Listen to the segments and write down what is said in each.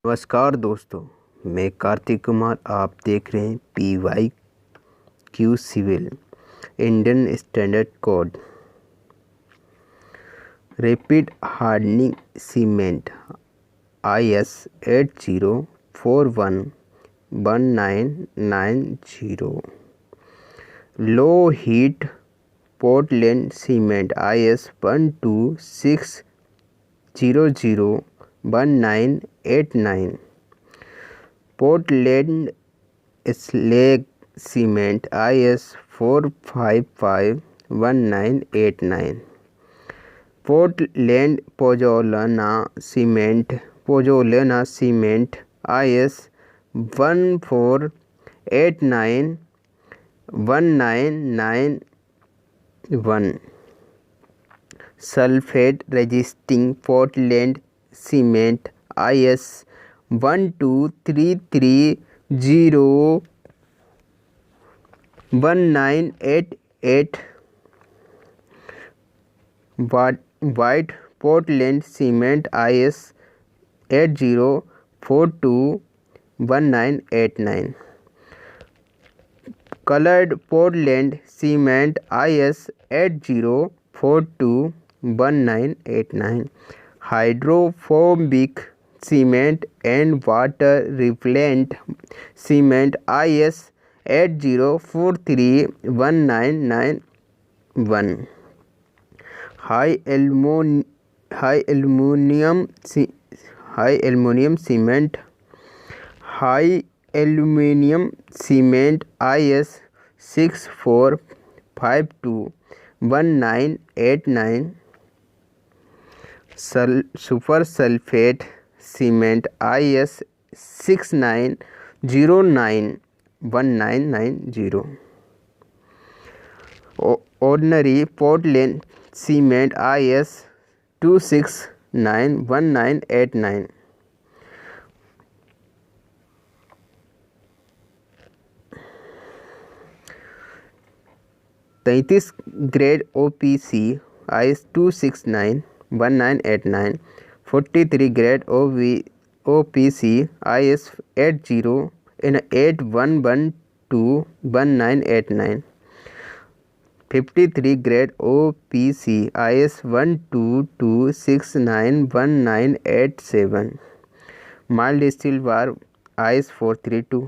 नमस्कार दोस्तों, मैं कार्तिक कुमार। आप देख रहे हैं PYQ civil Indian standard code rapid hardening cement IS 80411990 low heat Portland cement IS 126001989 Portland slag cement IS 4551989 Portland pozzolana cement IS 14891991 sulphate resisting Portland cement IS 123301988 white Portland cement IS 80421989 coloured Portland cement IS 80421989 hydrophobic cement and water repellent cement IS 80431991 high aluminium cement IS 64521989 super sulphate cement IS 69091990 ordinary Portland cement IS 2691989 33 grade OPC IS 2691989 43 grade OPC IS 8081121989 53 grade OPC IS 122691987 mild steel bar IS 432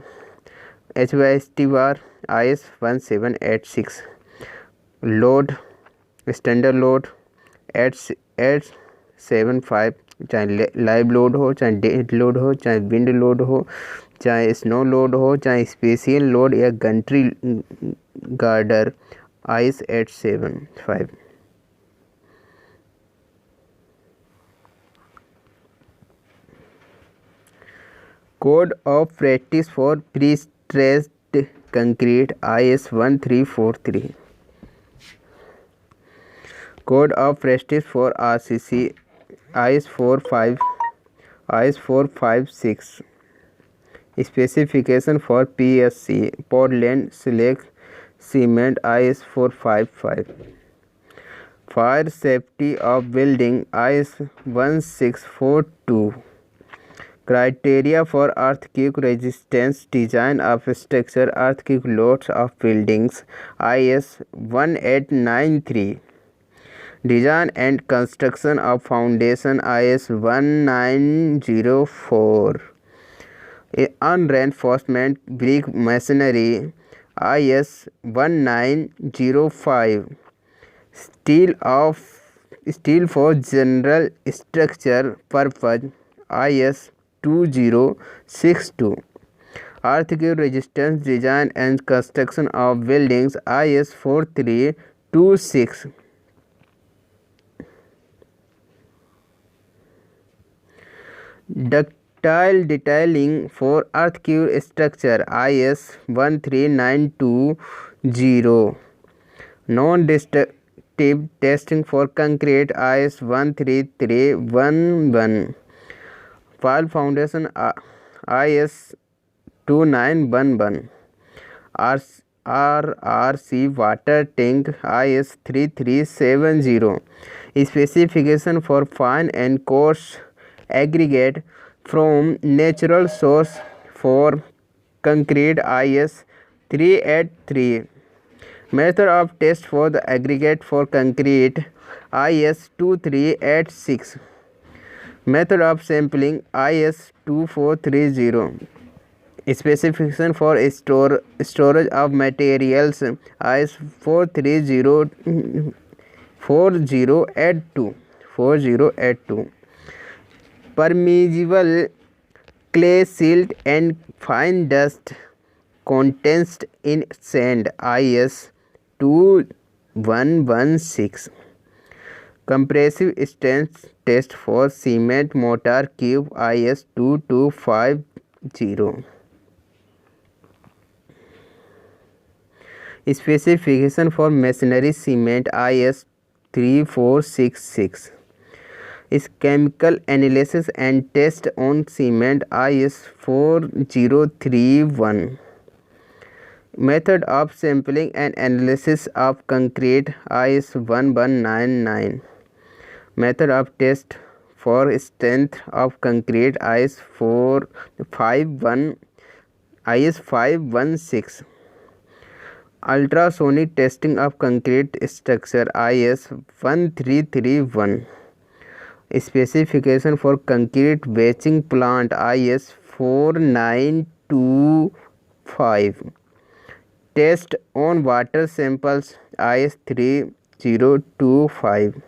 HYST bar IS 1786 load standard load 875 चाहे live load हो, चाहे dead load हो, चाहे wind load हो, चाहे snow load हो, चाहे special load या gantry girder IS 875 code of practice for prestressed concrete IS 1343 code of practice for RCC IS 456 specification for PSC Portland slag cement IS 455 fire safety of building IS 1642 criteria for earthquake resistance design of structure earthquake loads of buildings IS 1893 design and construction of foundation IS 1904 unreinforced brick masonry IS 1905 steel for general structure purpose IS 2062 earthquake resistance design and construction of buildings IS 4326 ductile detailing for earthquake structure IS 13920 non destructive testing for concrete IS 13311 file foundation IS 2911 RRC water tank IS 3370 specification for fine and course aggregate from natural source for concrete IS 383. Method of test for the aggregate for concrete IS 2386. Method of sampling IS 2430. Specification for storage of materials IS 4082. Permeable clay silt and fine dust condensed in sand IS 2116. Compressive strength test for cement mortar cube IS 2250. Specification for masonry cement IS 3466. is chemical analysis and test on cement IS 4031. Method of sampling and analysis of concrete IS 1199. Method of test for strength of concrete IS 516. Ultrasonic testing of concrete structure IS 1331. Specification for concrete batching plant IS 4925. Test on water samples IS 3025.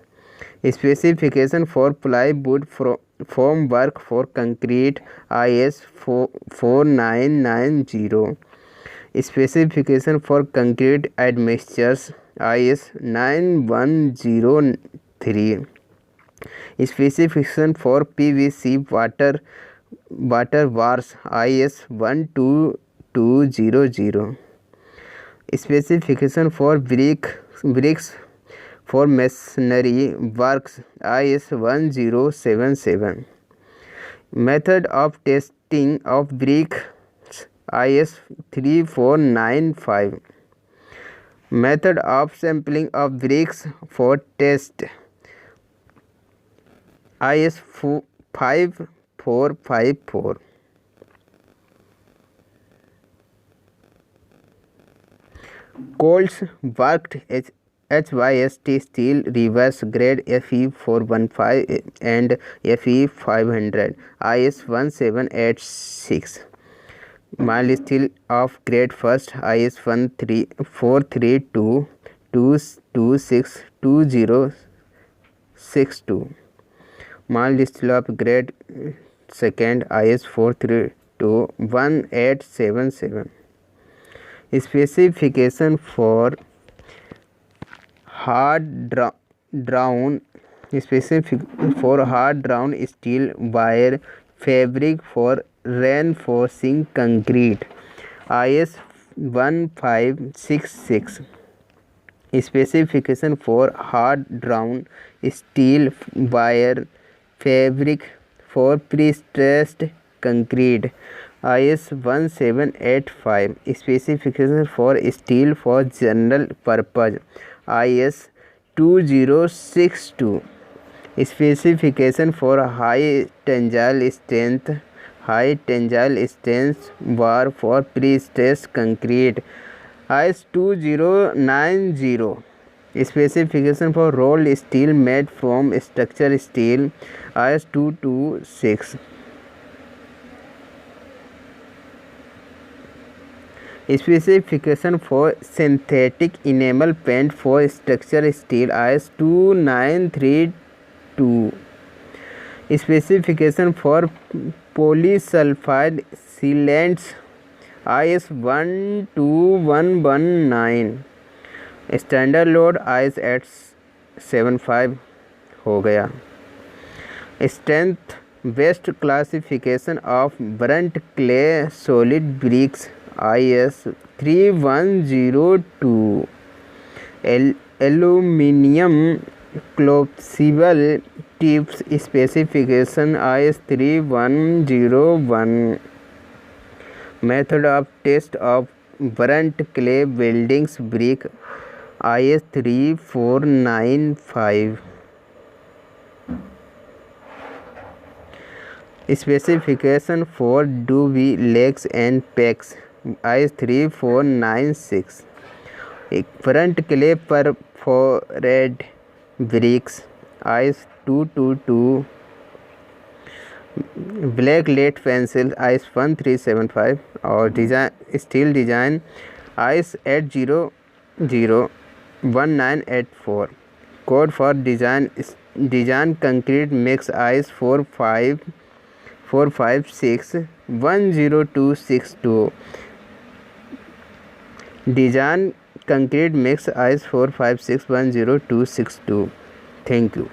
Specification for plywood formwork for concrete IS 4990. Specification for concrete admixtures IS 9103. Specification for PVC water bars IS 12200. Specification for bricks for masonry works IS 1077. Method of testing of bricks IS 3495. Method of sampling of bricks for test IS 5454. Coles worked HYST steel reverse grade FE 415 and FE 500 IS 1786. Mild steel of grade first IS 432 226 2062. Mild steel of grade second IS 432 1877. Specification for hard drawn steel wire fabric for reinforcing concrete IS 1566. Specification for hard drawn steel wire fabric for pre-stressed concrete IS 1785. Specification for steel for general purpose IS 2062. Specification for high tensile strength bar for pre-stressed concrete IS 2090. Specification for rolled steel made from structural steel IS 226. Specification for synthetic enamel paint for structural steel IS 2932. Specification for polysulfide sealants IS 12119. Standard load IS 875 हो गया। Strength based classification of burnt clay solid bricks IS 3102। Aluminium collapsible tips specification IS 3101। Method of test of burnt clay buildings brick IS 3495। Specification for Dewey Lakes and Peaks IS 3496. Front clay perforated bricks IS 222. Black lead pencil IS 1375 और design steel design IS 8001984. Code for design concrete mix IS 456-10262. Design concrete mix IS 456-10262. Thank you.